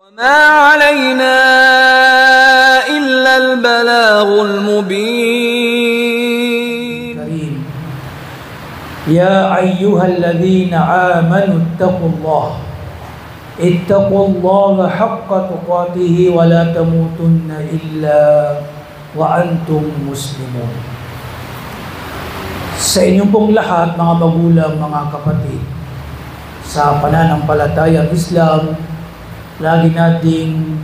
وما علينا إلا البلاغ المبين. يا أيها الذين آمنوا اتقوا الله حق تقاته ولا تموتن إلا وأنتم مسلمون. Sa inyong pong lahat, mga magulang, mga kapatid, sa pananampalatayang Islam, lagi nating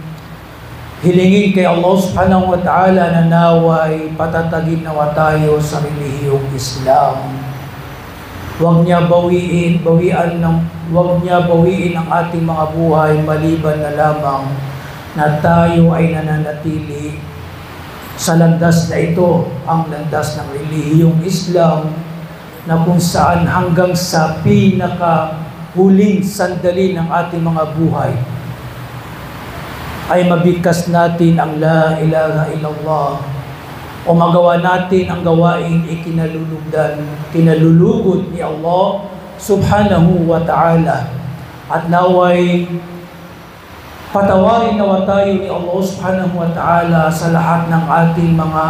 hilingin kay Allah subhanahu wa ta'ala na naway patatagin nawa tayo sa relihiyong Islam. Huwag niya bawiin ang ating mga buhay maliban na lamang na tayo ay nananatili sa landas na ito, ang landas ng relihiyong Islam, na kung saan hanggang sa pinakahuling sandali ng ating mga buhay ay mabigkas natin ang La ilaha illallah o magawa natin ang gawain kinalulugod ni Allah subhanahu wa ta'ala, at naway patawarin nawa tayo ni Allah subhanahu wa ta'ala sa lahat ng ating mga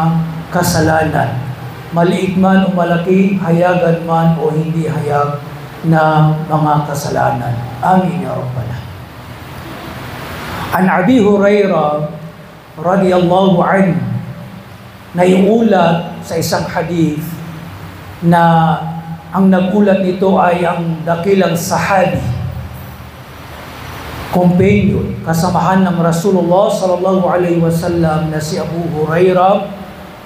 kasalanan, maliit man o malaki, hayagan man o hindi hayag na mga kasalanan. Amin ya Rabbal Alamin. An Abi Hurairah radiyallahu anhu, na iulat sa isang hadith na ang nagulat nito ay ang dakilang sahabi, companion, kasamahan ng Rasulullah sallallahu alaihi wasallam na si Abu Hurairah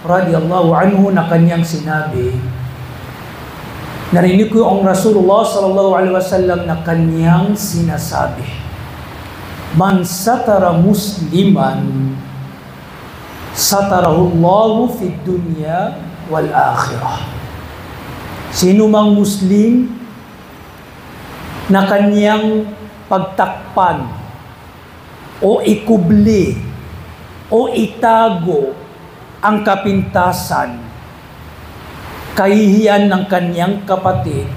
radiyallahu anhu, na kanyang sinabi, narinig ko ang Rasulullah sallallahu alaihi wasallam na kanyang sinasabi, man satara musliman satarahullahu fid dunya wal akhirah. Sino mang Muslim na kanyang pagtakpan o ikubli o itago ang kapintasan, kahihiyan ng kanyang kapatid,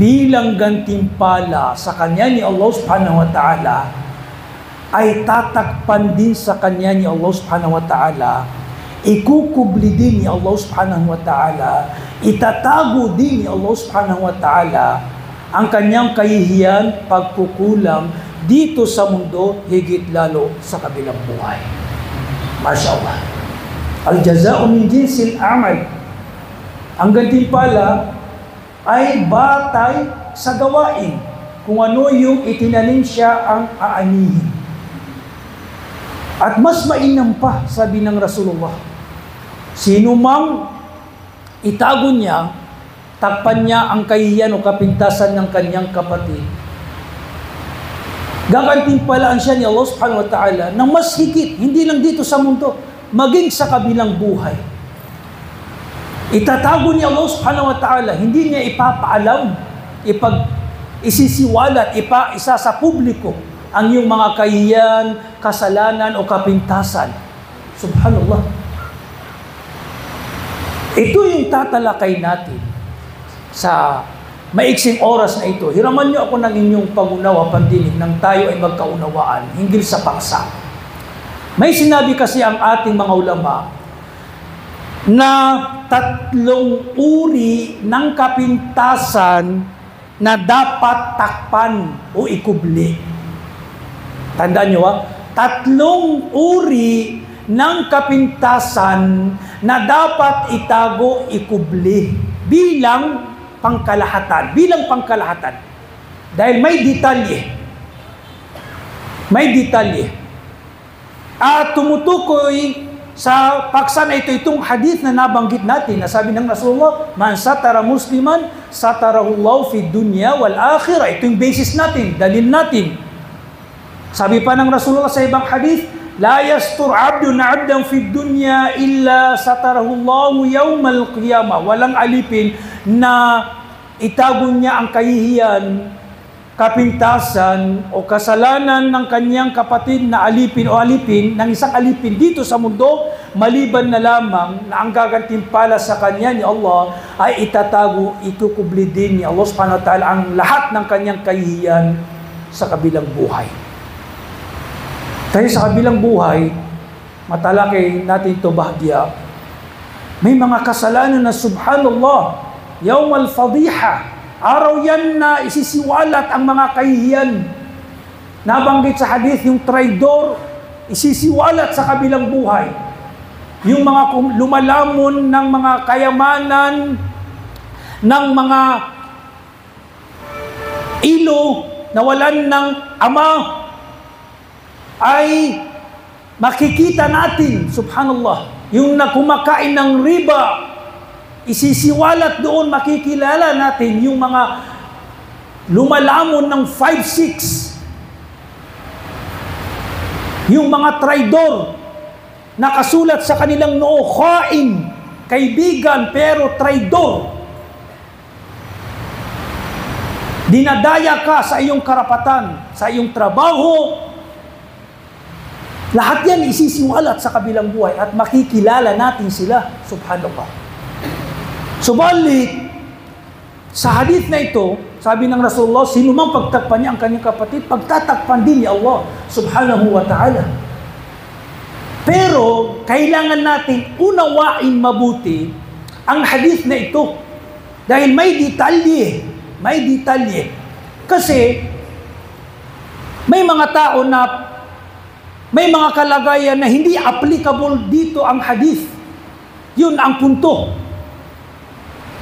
bilang gantimpala sa kanya ni Allah subhanahu wa ta'ala, ay tatakpan din sa kanya ni Allah subhanahu wa ta'ala, ikukubli din ni Allah subhanahu wa ta'ala, itatago din ni Allah subhanahu wa ta'ala ang kanyang kahihiyan, pagkukulang dito sa mundo, higit lalo sa kabilang buhay. Masya Allah. Al-jaza'u min jinsil amal. Ang gantimpala ay batay sa gawain. Kung ano yung itinanim siya ang aanihin. At mas mainam pa, sabi ng Rasulullah, sino mang itago niya, takpan niya ang kahihiyan o kapintasan ng kanyang kapatid, gagantimpalaan siya ni Allah subhanahu wa ta'ala ng mas higit, hindi lang dito sa mundo, maging sa kabilang buhay. Itatago ni Allah subhanahu wa ta'ala, hindi niya ipapaalam, isisiwalat, isa sa publiko ang iyong mga kahihiyan, kasalanan o kapintasan. Subhanallah. Ito yung tatalakay natin sa maiksing oras na ito. Hiraman niyo ako ng inyong pag-unawa, pandinig, nang tayo ay magkaunawaan hinggil sa paksa. May sinabi kasi ang ating mga ulama na 3 uri ng kapintasan na dapat takpan o ikubli. Tandaan nyo 3 uri ng kapintasan na dapat itago, ikubli bilang pangkalahatan. Dahil may detalye. At tumutukoy sa paksa na ito, itong hadith na nabanggit natin, na sabi ng Rasulullah, man satara musliman, satarahullahu fid dunya wal akhirah. Ito yung basis natin, dalil natin. Sabi pa ng Rasulullah sa ibang hadith, la yastur abdun abdan fid dunya illa satarahullahu yawmal qiyamah. Walang alipin na itago niya ang kahihiyan, kapintasan o kasalanan ng kanyang kapatid na alipin ng isang alipin dito sa mundo, maliban na lamang na ang gagantimpala sa kanya ni Allah ay itatago, ikukubli din ni Allah subhanahu wa ta'ala ang lahat ng kanyang kahihiyan sa kabilang buhay. Tayo sa kabilang buhay, matalakay natin ito bahagya. May mga kasalanan na subhanallah, yawm al-fadiha, araw yan na isisiwalat ang mga kahihiyan. Nabanggit sa hadith yung traidor, isisiwalat sa kabilang buhay. Yung mga lumalamon ng mga kayamanan, ng mga ilo, nawalan ng ama, ay makikita natin, subhanallah, yung nakumakain ng riba, isisiwalat doon, makikilala natin yung mga lumalamon ng 5-6, yung mga traidor, nakasulat sa kanilang noo, khain, kaibigan pero traidor. Dinadaya ka sa iyong karapatan, sa iyong trabaho. Lahat yan isisiwalat sa kabilang buhay at makikilala natin sila, subhanallah. Subalit, sa hadith na ito, sabi ng Rasulullah, sino mang pagtakpan niya ang kanyang kapatid, pagtatakpan din ni Allah, subhanahu wa ta'ala. Pero, kailangan natin unawain mabuti ang hadith na ito. Dahil may detalye. Kasi, may mga tao na may mga kalagayan na hindi applicable dito ang hadith. Yun ang punto.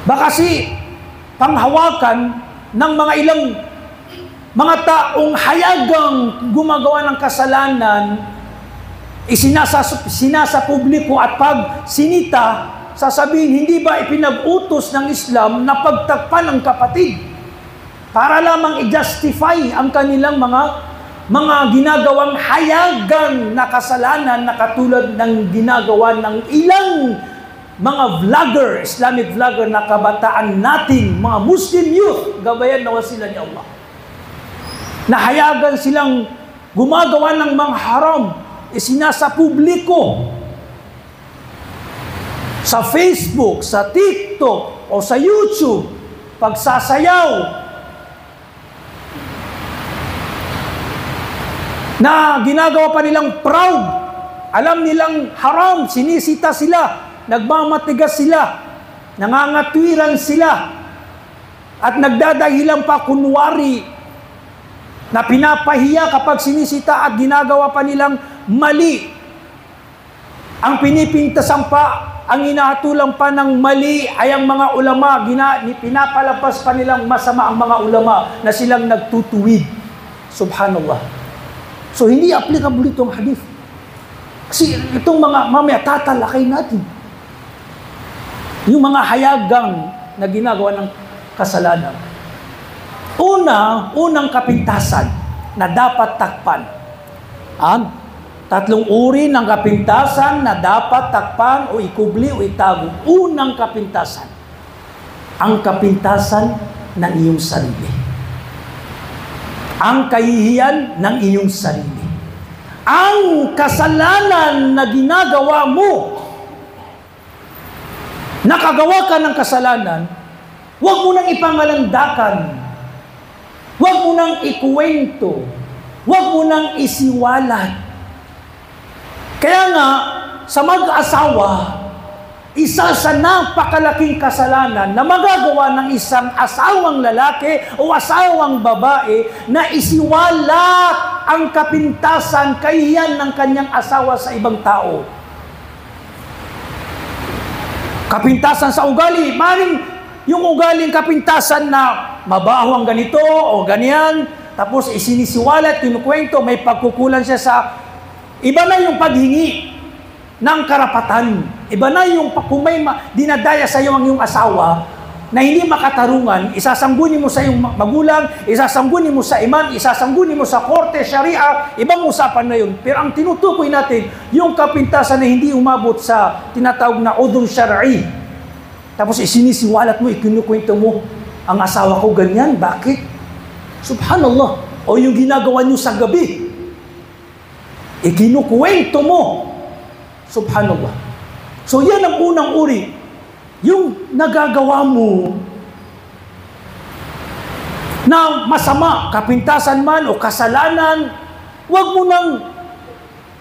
Baka kasi panghawakan ng mga ilang mga taong hayagang gumagawa ng kasalanan, isinasa publiko at pag sinita, sasabihin, hindi ba ipinag-utos ng Islam na pagtakpan ng kapatid para lamang i-justify ang kanilang mga ginagawang hayagang na kasalanan na katulad ng ginagawa ng ilang mga vlogger, Islamic vlogger na kabataan natin, mga Muslim youth, gabayan nawa sila ni Allah. Nahayagan silang gumagawa ng mga haram, isinasa publiko, sa Facebook, sa TikTok, o sa YouTube, pagsasayaw, na ginagawa pa nilang proud, alam nilang haram, sinisita sila, nagmamatigas sila, nangangatwiran sila, at nagdadahilan pa kunwari na pinapahiya kapag sinisita at ginagawa pa nilang mali. Ang pinipintasan pa, ang inahatulang pa ng mali ay ang mga ulama, pinapalabas pa nilang masama ang mga ulama na silang nagtutuwid. Subhanallah. So, hindi applicable itong hadith. Kasi itong mga mamaya tatalakay natin. Yung mga hayagang na ginagawa ng kasalanan. Unang kapintasan na dapat takpan. Tatlong uri ng kapintasan na dapat takpan o ikubli o itago. Unang kapintasan. Ang kapintasan ng iyong sarili. Ang kahihiyan ng iyong sarili. Ang kasalanan na ginagawa mo, nakagawa ka ng kasalanan, huwag mo nang ipangalandakan, huwag mo nang ikuwento, huwag mo nang isiwalat. Kaya nga, sa mag-asawa, isa sa napakalaking kasalanan na magagawa ng isang asawang lalaki o asawang babae na isiwalat ang kapintasan, kahihiyan ng kanyang asawa sa ibang tao. Kapintasan sa ugali, maring yung ugaling kapintasan na mabaho ang ganito o ganyan, tapos isinisiwalat, kinukwento, may pagkukulan siya sa iba na yung paghingi ng karapatan. Iba na yung kung may dinadaya sa iyo ang iyong asawa na hindi makatarungan, isasangguni mo sa iyong magulang, isasangguni mo sa imam, isasangguni mo sa korte, sharia, ibang usapan na yun. Pero ang tinutukoy natin, yung kapintasan na hindi umabot sa tinatawag na udhur syar'i. Tapos isinisiwalat mo, ikinukwento mo, ang asawa ko ganyan, bakit? Subhanallah. O yung ginagawa nyo sa gabi, ikinukwento mo. Subhanallah. So yan ang unang uri. Yung nagagawa mo na masama, kapintasan man o kasalanan, huwag mo nang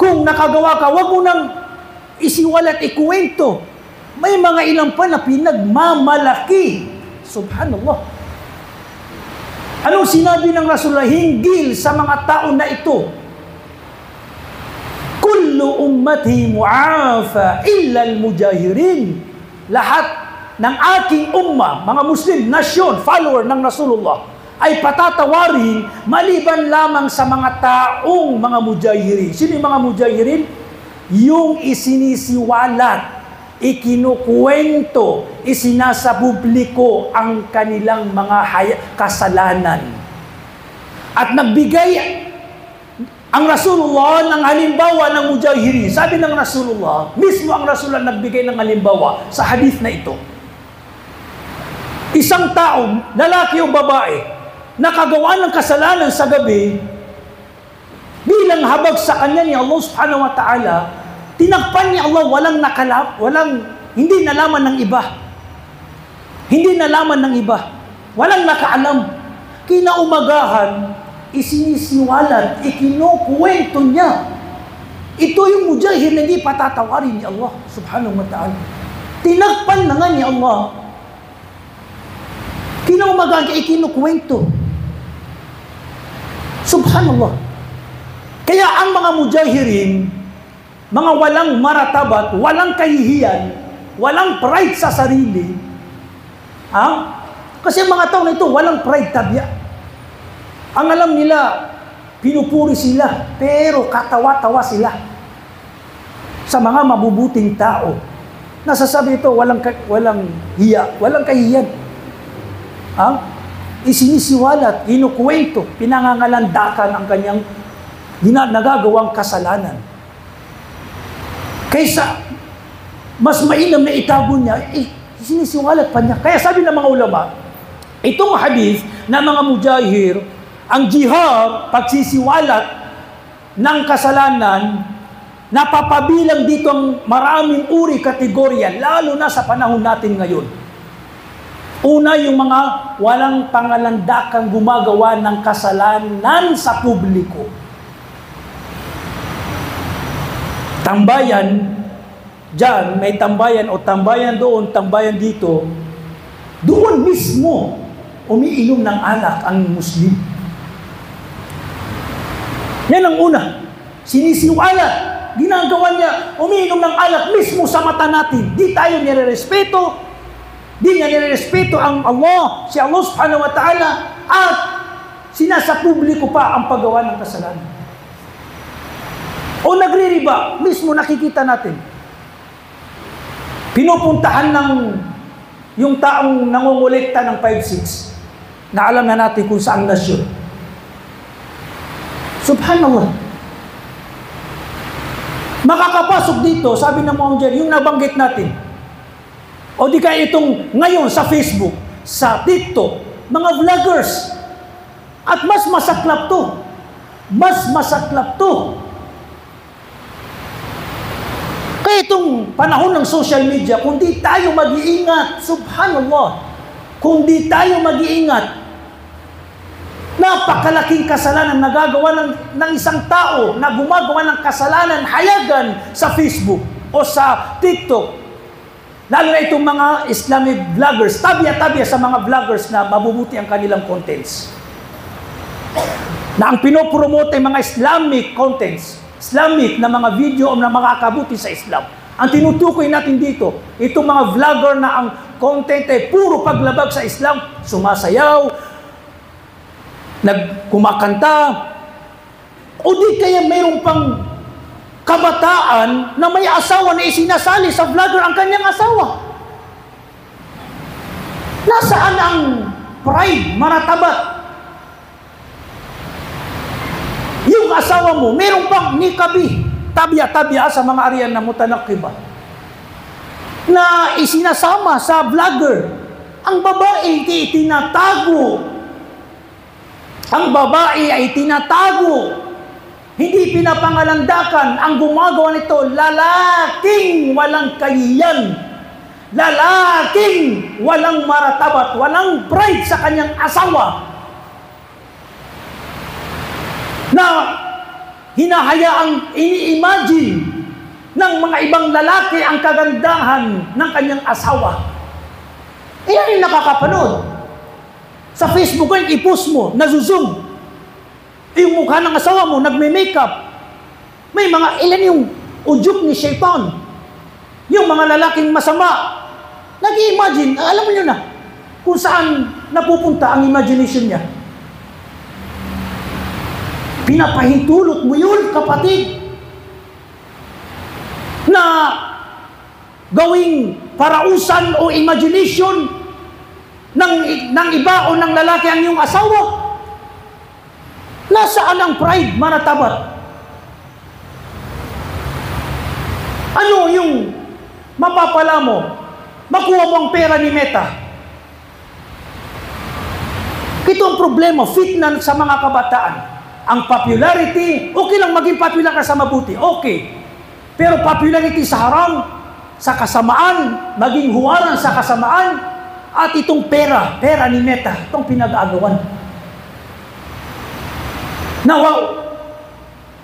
Kung nakagawa ka, wag mo nang isiwalat, ikuwento. May mga ilang pa na pinagmamalaki. Subhanallah. Anong sinabi ng Rasulullah hinggil sa mga tao na ito? Kullu ummati mu'afa illa al-mujahirin. Lahat ng aking umma, mga Muslim, nasyon, follower ng Rasulullah, ay patatawarin maliban lamang sa mga taong mga mujahirin. Sino yung mga mujahirin? Yung isinisiwalat, ikinukwento, isinasapubliko ang kanilang mga kasalanan. At nagbigay ang Rasulullah ng halimbawa ng mujahirin. Sabi ng Rasulullah, mismo ang Rasulullah nagbigay ng halimbawa sa hadith na ito. Isang tao, lalaki o babae, nakagawa ng kasalanan sa gabi, bilang habag sa kanya ni Allah subhanahu wa ta'ala, tinagpan ni Allah, hindi nalaman ng iba. Hindi nalaman ng iba. Walang nakaalam. Kinaumagahan, isinisiwalat, ikinukwento niya. Ito yung mujahid na hindi patatawarin ni Allah subhanahu wa ta'ala. Tinagpan na nga ni Allah. Kinaumagahan, ikinukwento. Subhanallah. Kaya ang mga mujahirin, mga walang maratabat, walang kahihiyan, walang pride sa sarili. Kasi mga tao na ito, walang pride, tabya. Ang alam nila, pinupuri sila, pero katawa-tawa sila sa mga mabubuting tao. Nasasabi ito, walang hiya, walang kahihiyan. Isinisiwalat, inukwento, pinangangalandakan ang kanyang nagagawang kasalanan. Kaysa mas mainam na itago niya, sinisiwalat pa niya. Kaya sabi ng mga ulama, itong hadith na mga mujahir, ang jihad, pagsisiwalat ng kasalanan, napapabilang dito ang maraming uri kategorya, lalo na sa panahon natin ngayon. Una, yung mga walang pangalandakang gumagawa ng kasalanan sa publiko. Tambayan, dyan, may tambayan o tambayan doon, tambayan dito, doon mismo umiinom ng alak ang Muslim. Yan ang una. Sinisiwalat, ginagawa niya, umiinom ng alak mismo sa mata natin. Di tayo nire-respeto, di niya nire-respeto ang Allah, si Allah subhanahu wa ta'ala, at sinasapubliko pa ang paggawa ng kasalanan. O nagririba, mismo nakikita natin. Pinupuntahan ng yung taong nangongolekta ng 5-6 na alam na natin kung saan nasyon. Subhanallah. Makakapasok dito, sabi ng mga dyan, yung nabanggit natin. O di kaya itong ngayon sa Facebook, sa TikTok, mga vloggers. At mas masaklap to. Mas masaklap to. Kaya itong panahon ng social media, kung di tayo mag-iingat, subhanallah, kung di tayo mag-iingat, napakalaking kasalanan na nagagawa ng isang tao na gumagawa ng kasalanan hayagan sa Facebook o sa TikTok. Lalo na itong mga Islamic vloggers, tabya-tabya sa mga vloggers na mabubuti ang kanilang contents. Na ang pinopromote ay mga Islamic contents, Islamic na mga video o na makakabuti sa Islam. Ang tinutukoy natin dito, itong mga vlogger na ang content ay puro paglabag sa Islam, sumasayaw, nagkumakanta, o di kaya mayroon pang kabataan na may asawa na isinasali sa vlogger ang kanyang asawa. Nasaan ang pride, maratabat? Yung asawa mo, mayroon pang nikabi, tabya-tabya sa mga ariyan na mutanakiba, na isinasama sa vlogger. Ang babae ay tinatago. Ang babae ay tinatago. Hindi pinapangalandakan. Ang gumagawa nito, lalaking walang kahiyan. Lalaking walang maratabat, walang pride sa kanyang asawa. Na hinahayaang ini-imagine ng mga ibang lalaki ang kagandahan ng kanyang asawa. Iyan yung nakakapanood. Sa Facebook ko, i-post mo, nazuzoom. Yung mukha ng asawa mo, nagme-makeup. May mga ilan yung udyok ni Shaitan. Yung mga lalaking masama. Nag-i-imagine, alam mo nyo na, kung saan napupunta ang imagination niya. Pinapahintulot mo yun, kapatid, na gawing parausan o imagination ng iba o ng lalaki ang iyong asawa. Nasaan ang pride, manatabat? Ano yung mapapala mo? Makuha mo ang pera ni Meta. Ito ang problema, fitna sa mga kabataan. Ang popularity, okay lang maging popular ka sa mabuti, okay. Pero popularity sa haram, sa kasamaan, maging huwaran sa kasamaan, at itong pera ni Meta, itong pinag-aagawan.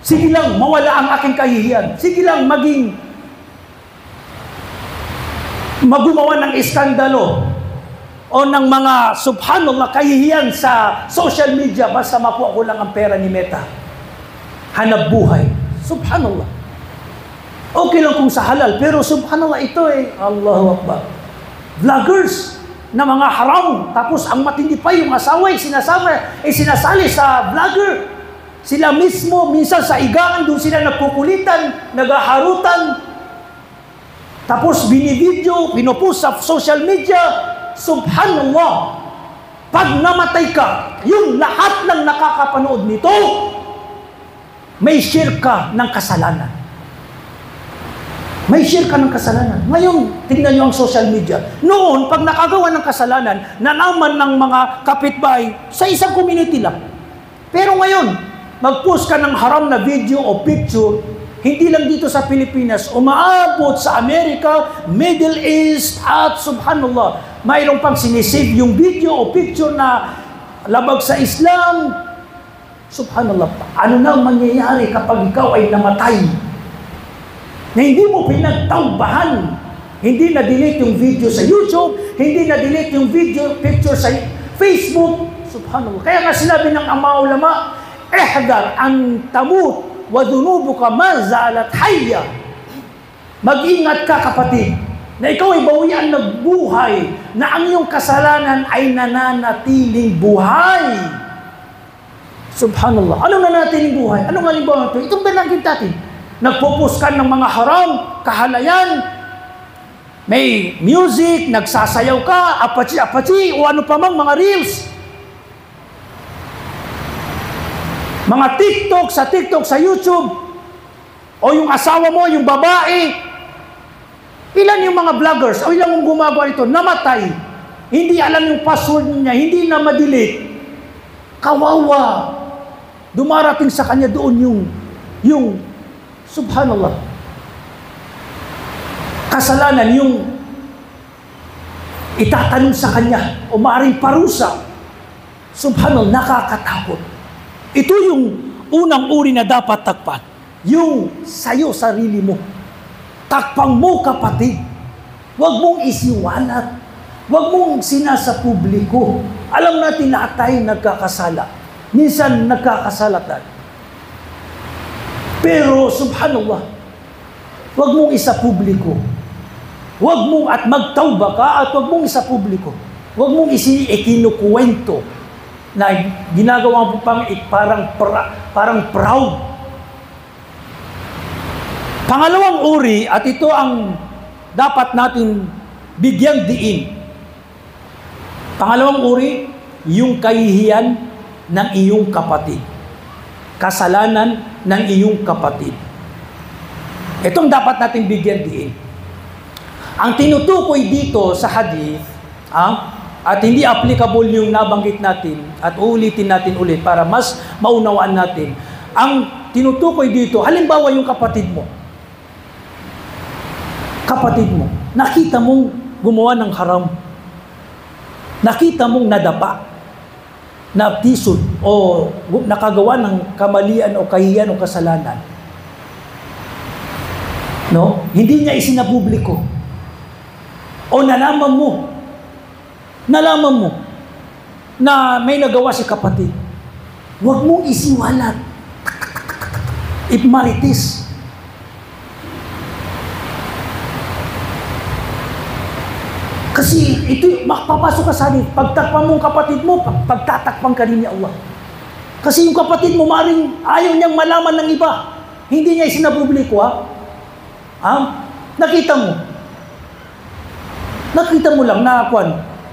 Sige lang, mawala ang aking kahihiyan. Sige lang, magumawa ng iskandalo o ng mga subhanallah kahihiyan sa social media basta makuha ko lang ang pera ni Meta. Hanap buhay. Subhanallah. Okay lang kung sa halal, pero subhanallah ito Allahu Akbar. Vloggers na mga haram, tapos ang matindi pa yung asawa sinasali sa vlogger. Sila mismo, minsan sa igaan, doon sila nagkukulitan, naghaharutan, tapos binivideo, pinupost sa social media. Subhanallah. Pag namatay ka, yung lahat ng nakakapanood nito, may share ka ng kasalanan. May share ka ng kasalanan. Ngayon, tingnan nyo ang social media. Noon, pag nakagawa ng kasalanan, nalaman ng mga kapitbahay sa isang community lang. Pero ngayon, mag-post ka ng haram na video o picture, hindi lang dito sa Pilipinas, umaabot sa Amerika, Middle East, at subhanallah, mayroon pang sinisave yung video o picture na labag sa Islam. Subhanallah, ano na mangyayari kapag ikaw ay namatay? Na hindi mo pinagtawbahan, hindi na-delete yung video sa YouTube, hindi na-delete yung picture sa Facebook. Subhanallah. Kaya nga sinabi ng mga ulama, ihdar an tamut wa dhunubuka ma zalat hayya. Mag-ingat ka, kapatid, na ikaw ay bawian ng buhay, na ang iyong kasalanan ay nananatiling buhay. Subhanallah. Anong nananatiling buhay? Anong halimbawa ito? Itong banagin natin. Nagpo-post ka ng mga haram, kahalayan, may music, nagsasayaw ka, apachi-apachi, o ano pa mang mga reels. Mga TikTok, sa YouTube, o yung asawa mo, yung babae. Ilan yung mga vloggers, o ilan yung gumagawa nito, namatay. Hindi alam yung password niya, hindi na ma-delete. Kawawa. Dumarating sa kanya doon yung subhanallah. Kasalanan yung itatanong sa kanya o maaaring parusa. Subhanallah, nakakatakot. Ito yung unang uri na dapat takpan. Yung sa'yo, sarili mo. Takpang mo, kapatid. Huwag mong isiwalat. Huwag mong sinasa publiko. Alam natin lahat tayo nagkakasala. Minsan nagkakasala tayo. Pero, subhanallah, huwag mong isa publiko. Huwag mong at magtawba ka at huwag mong isa publiko. Huwag mong ikinukuwento na ginagawa mo pang parang proud. Pangalawang uri, at ito ang dapat natin bigyang diin. Pangalawang uri, yung kahihiyan ng iyong kapatid. Kasalanan ng iyong kapatid. Itong dapat natin bigyan diin. Ang tinutukoy dito sa hadith, at hindi applicable yung nabanggit natin, at uulitin natin ulit para mas maunawaan natin. Ang tinutukoy dito, halimbawa yung kapatid mo. Kapatid mo, nakita mong gumawa ng haram. Nakita mong nadapa. na tisod o nakagawa ng kamalian o kahiyan o kasalanan, no? Hindi niya isinapubliko. O nalaman mo na may nagawa si kapatid, huwag mong isiwalat. If marites. Kasi ito, makapapasok ka sa atin, pagtakpan mong kapatid mo, pagtatakpan ka rin ni Allah. Kasi yung kapatid mo, maring ayaw niyang malaman ng iba. Hindi niya isinapubliko, Nakita mo lang na,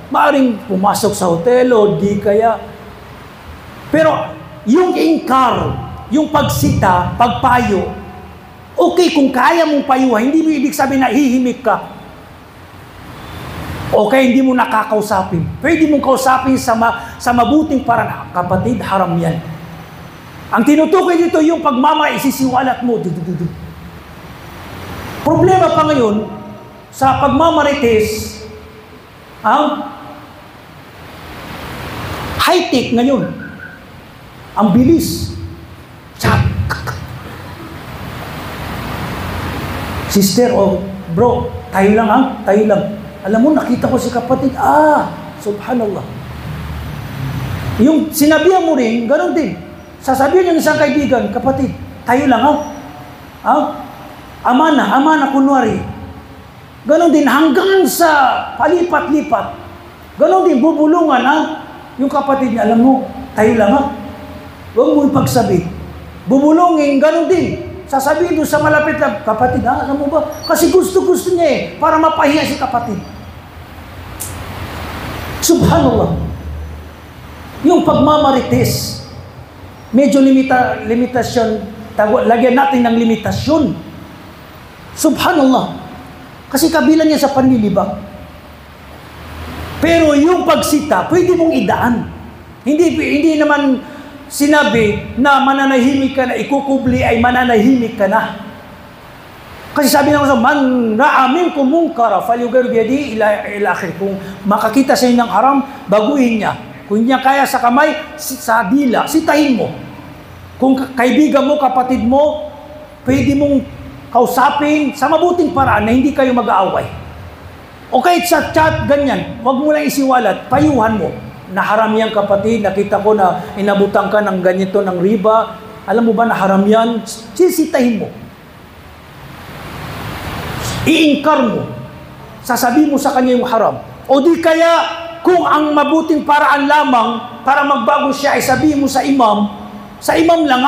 maaring pumasok sa hotel o di kaya. Pero, yung inkar, yung pagsita, pagpayo, okay, kung kaya mong payuhan, hindi mo ibig sabihin na hihimik ka. Okay, hindi mo nakakausapin. Pwede mong kausapin sa mabuting paraan. Kapatid, haram yan. Ang tinutukoy dito yung isisiwalat mo. Problema pa ngayon, sa pagmamarites, high-tech ngayon. Ang bilis. Chat. Sister o bro, tayo lang. Alam mo, nakita ko si kapatid. Subhanallah. Yung sinabihan mo rin, ganun din. Sasabihin ng isang kaibigan, kapatid, tayo lang Amana, kunwari. Ganun din, hanggang sa palipat-lipat. Ganun din, bubulungan, yung kapatid niya, alam mo, tayo lang, huwag mo ipagsabi. Bubulungin, ganun din. Sasabihin doon sa malapit na, kapatid, alam mo ba? Kasi gusto niya para mapahiya si kapatid. Subhanallah. Yung pagmamarites, medyo limitasyon, lagyan natin ng limitasyon. Subhanallah. Kasi kabilang niya sa panlilibak. Pero yung pagsita, pwede mong idaan. Hindi naman sinabi na mananahimik ka na, ikukubli ay mananahimik ka na. Kasi sabi ng man ra'a minkum munkara falyughayyirhu biyadihi ila akhir. Kung makakita sa inyo ng haram, baguhin niya. Kung niya kaya sa kamay, sa dila, sitahin mo. Kung kaibigan mo, kapatid mo, pwede mong kausapin sa mabuting paraan na hindi kayo mag-aaway. O kahit sa chat, ganyan, huwag mo lang isiwalat, payuhan mo. Na haram yan, kapatid, nakita ko na inabutan ka ng ganito, ng riba. Alam mo ba na haram yan? Sisitahin mo. I-inkar mo. Sasabihin mo sa kanya yung haram. O di kaya, kung ang mabuting paraan lamang para magbago siya ay sabihin mo sa imam lang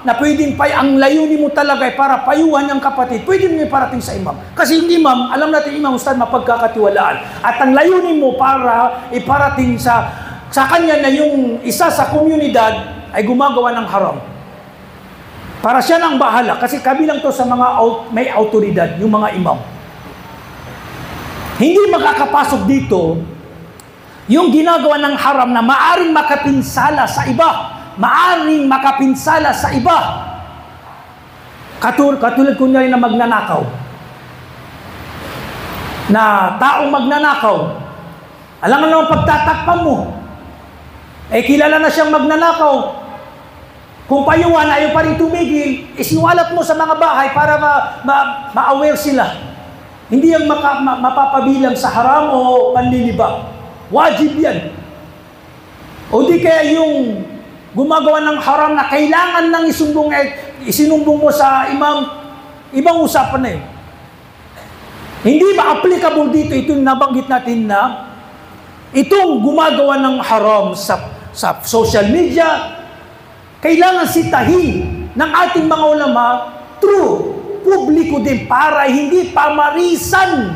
na pwedeng ang layunin mo talaga ay para payuhan ng kapatid, pwede mo iparating sa imam. Kasi yung imam, alam natin imam, ustad, mapagkakatiwalaan. At ang layunin mo para iparating sa kanya na yung isa sa komunidad ay gumagawa ng haram. Para siya nang bahala. Kasi kabilang to sa mga may autoridad, yung mga imam. Hindi makakapasok dito yung ginagawa ng haram na maaring makapinsala sa iba. Maaring makapinsala sa iba. Katulad kunyari na magnanakaw. Na taong magnanakaw. Alam mo naman pagtatakpan mo. Kilala na siyang magnanakaw. Kung payuhan, ayaw pa rin tumigil, isiwalat mo sa mga bahay para ma-aware sila. Hindi yung mapapabilang sa haram o panlilibak. Wajib yan. O di kaya yung gumagawa ng haram na kailangan nang isinumbong mo sa imam, ibang usapan na yun. Hindi ba applicable dito itong nabanggit natin na itong gumagawa ng haram sa social media, kailangan sitahin ng ating mga ulama through publiko din para hindi pamarisan.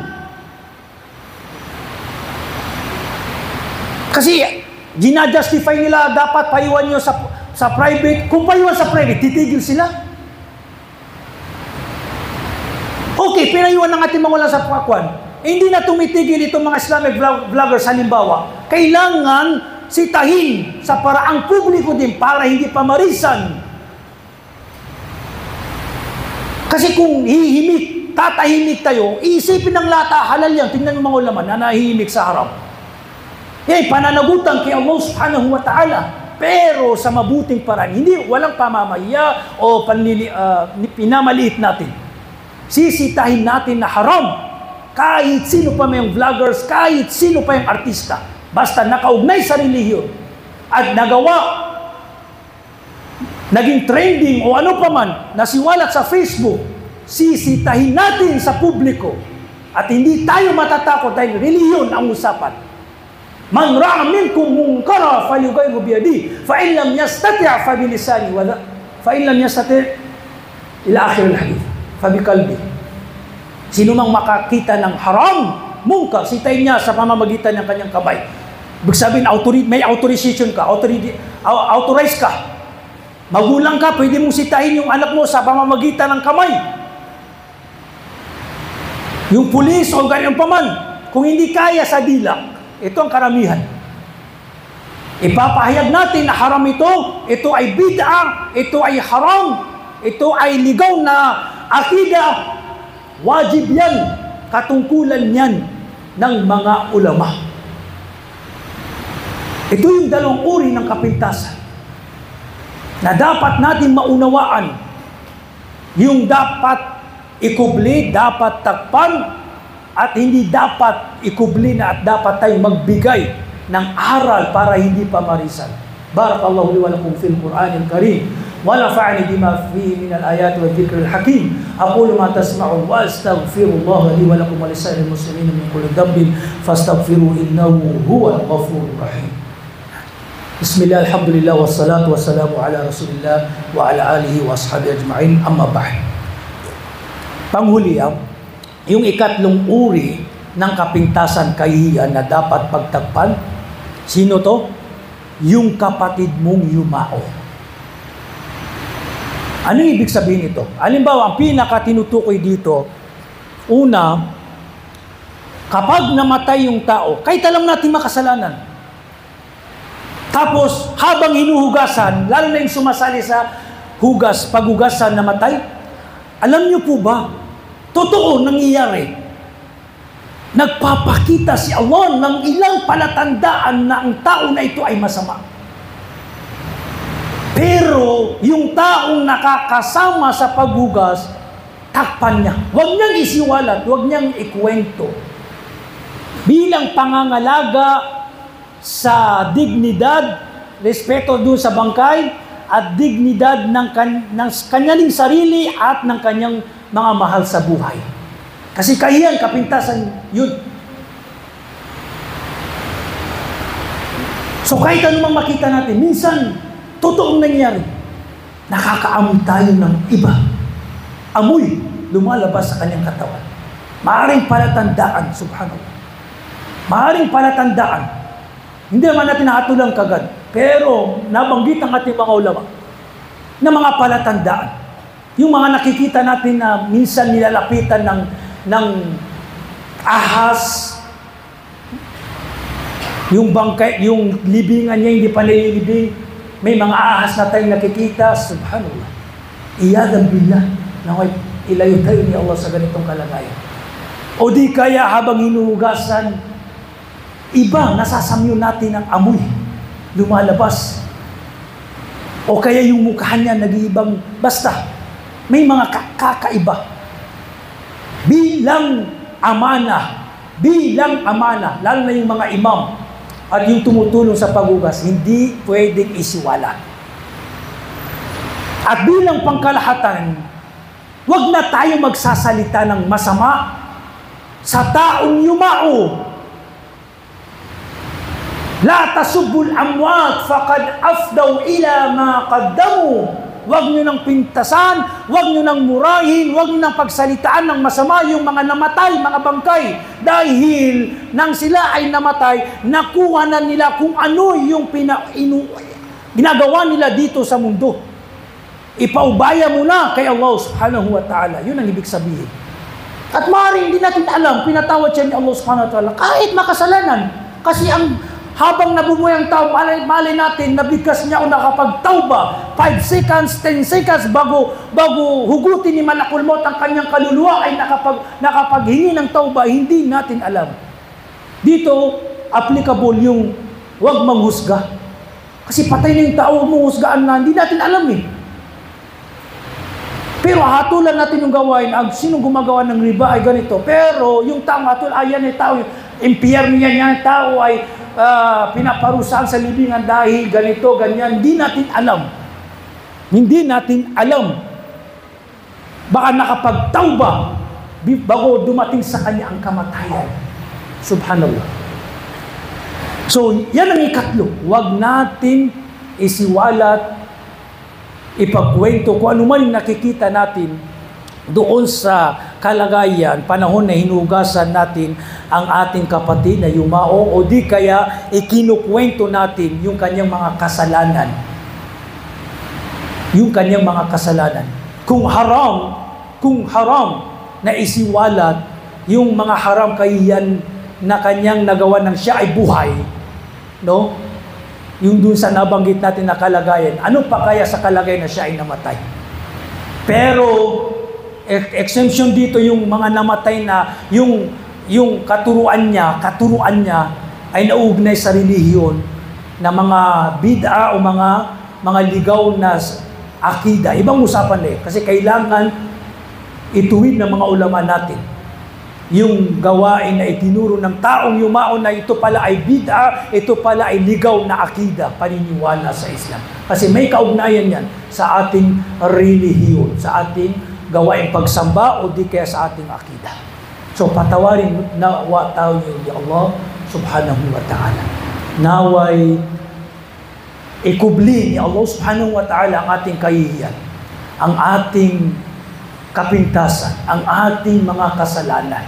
Kasi ginajustify nila dapat payuhan nyo sa private. Kung payuhan sa private, titigil sila. Okay, pinayuhan ng ating mga ulama sa pakwan. Hindi na tumitigil itong mga Islamic vloggers halimbawa. Kailangan sitahin sa paraang publiko din para hindi pamarisan. Kasi kung tatahimik tayo, iisipin ng lata, halal yan. Tingnan mo mga ulama na nahihimik sa haram. Pananagutan kay Allah subhanahu wa ta'ala. Pero sa mabuting paraan, hindi, walang pamamaya o pinamaliit natin. Sisitahin natin na haram. Kahit sino pa may vloggers, kahit sino pa yung artista. Basta nakaugnay sa relihiyon at nagawa, naging trending o ano pa man, nasiwalat sa Facebook, sisitahin natin sa publiko at hindi tayo matatakot dahil relihiyon ang usapan. Man ra'a minkum munkara falyughayyirhu biyadihi fa in lam yastati' fa bilisani wa fa in lam yastati' ila akhir al-hadith fa biqalbi. Sino mang makakita ng haram, munkar, sitahin niya sa pamamagitan ng kanyang kamay. Ibig sabihin, may authorization ka, authorized ka. Magulang ka, pwede mong sitahin yung anak mo sa pamamagitan ng kamay. Yung pulis o ganyan pa man, kung hindi kaya sa dila, ito ang karamihan. Ipapahayag natin na haram ito ay bid'ah, ito ay haram, ito ay ligaw na akida. Wajib yan, katungkulan yan ng mga ulama. Ito yung dalawang uri ng kapintasan na dapat natin maunawaan. Yung dapat ikubli, dapat takpan, at hindi dapat ikubli na at dapat tayong magbigay ng aral para hindi pa marisan. Barakallahu li wa lakum fil Qur'anil Karim wa nafa'ani bima fihi min al-ayati wa dhikril hakim. Aqulu ma tasma'un wa astaghfirullah li wa lakum wa lisa'iril muslimin min kulli dhanbin fastaghfiruhu innahu huwal ghafurur rahim. Bismillah, alhamdulillah, wassalatu wassalamu ala rasulillah wa ala alihi wa ashabihi ajma'in, amma ba'd. Panghuli, yung ikatlong uri ng kapintasan kahihiyan na dapat pagtagpan, sino to? Yung kapatid mong yumao. Anong ibig sabihin ito? Halimbawa, ang pinaka-tinutukoy dito, una, kapag namatay yung tao, kahit alam natin makasalanan, tapos habang hinuhugasan, lalo na yung sumasali sa paghugasan namatay, alam niyo po ba, totoo nangyayari, nagpapakita si Allah ng ilang palatandaan na ang tao na ito ay masama. Pero yung taong nakakasama sa paghugas, takpan niya. Huwag niyang isiwalat, huwag niyang ikwento. Bilang pangangalaga sa dignidad, respeto doon sa bangkay, at dignidad ng kanyang sarili at ng kanyang mga mahal sa buhay. Kasi kahiyan, kapintasan yun. So kahit anumang makita natin, minsan, totoong nangyari, nakakaamoy tayo ng iba. Amoy, lumalabas sa kanyang katawan. Maaring palatandaan, subhanallah. Maaring palatandaan. Hindi naman natin nakatulang kagad. Pero, nabanggit ang ating mga ulama na mga palatandaan. Yung mga nakikita natin na minsan nilalapitan ng ahas, yung bangkay, yung libingan niya hindi pa nililibing, may mga ahas na tayong nakikita, subhanallah. Iyadan billah, na ilayo tayo ni Allah sa ganitong kalagayan. O di kaya habang hinuhugasan, iba nasasamyo natin ang amoy, lumalabas. O kaya yung mukha niya nag-iibang, basta, may mga kakaiba. Bilang amana, lalo na yung mga imam at yung tumutulong sa paghugas, hindi pwedeng isiwala. At bilang pangkalahatan, wag na tayo magsasalita ng masama sa taong yumao. La tasubul amwat faqad afdaw ila ma qaddamu. Huwag nyo nang pintasan, huwag nyo nang murahin, huwag nyo nang pagsalitaan ng masama yung mga namatay, mga bangkay. Dahil nang sila ay namatay, nakuha na nila kung ano yung ginagawa nila dito sa mundo. Ipaubaya mo na kay Allah subhanahu wa ta'ala. Yun ang ibig sabihin. At maaaring hindi natin alam, pinatawad siya ni Allah subhanahu wa ta'ala kahit makasalanan. Kasi habang nabubuhay ang tao, malay natin, nabigkas niya o nakapagtauba, 5 seconds, 10 seconds, bago hugutin ni Malakul Maut ang kanyang kaluluwa, ay nakapaghingi ng tauba, hindi natin alam. Dito, applicable yung huwag manghusga. Kasi patay na yung tao, huwag manghusgaan na, hindi natin alam eh. Pero hatulan natin yung gawain, sinong gumagawa ng riba ay ganito. Pero yung taong hatol, ayan ay tao, impyerno yan, tao ay pinaparusahan sa libingan dahil ganito, ganyan. Hindi natin alam. Hindi natin alam. Baka nakapagtauba bago dumating sa kanya ang kamatayan. Subhanallah. So, yan ang ikatlo. Huwag natin isiwalat, ipagkwento kung ano man yung nakikita natin doon sa kalagayan, panahon na hinugasan natin ang ating kapatid na yumao o di kaya ikinukwento natin yung kanyang mga kasalanan. Yung kanyang mga kasalanan. Kung haram na isiwalat yung mga haram kahiyan na kanyang nagawa ng siya ay buhay, no? Yung dun sa nabanggit natin na kalagayan, ano pa kaya sa kalagayan na siya ay namatay? Pero, exemption dito yung mga namatay na yung katuruan niya ay nauugnay sa relihiyon na mga bid'a o mga ligaw na akida. Ibang usapan eh. Kasi kailangan ituwid ng mga ulama natin yung gawain na itinuro ng taong yumao na ito pala ay bid'a, ito pala ay ligaw na akida, paniniwala sa Islam. Kasi may kaugnayan yan sa ating relihiyon, sa ating gawain pagsamba o di kaya sa ating akida. So patawarin nawa tayo ni Allah subhanahu wa ta'ala. Naway ikubli ni Allah subhanahu wa ta'ala ang ating kahihiyan, ang ating kapintasan, ang ating mga kasalanan.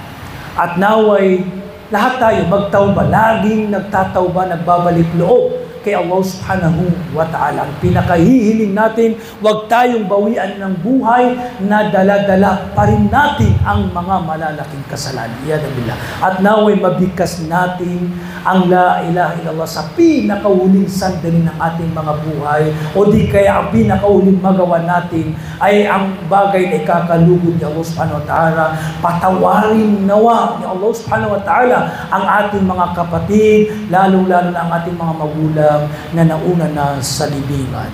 At naway lahat tayo magtauba, laging nagtatauba, nagbabalik loob kay Allah subhanahu wa ta'ala. Ang pinakahihiling natin, huwag tayong bawian ng buhay na dala-dala pa rin natin ang mga malalaking kasalanan. Yadabillah. At naway mabigkas natin ang la ilaha illallah sa pinakahuling sandali ng ating mga buhay o di kaya ang pinakahuling magawa natin ay ang bagay na ikakalugod ni Allah subhanahu wa ta'ala. Patawarin nawa ni Allah subhanahu wa ta'ala ang ating mga kapatid, lalo-lalo na ang ating mga magulang na nauna na sa libingan.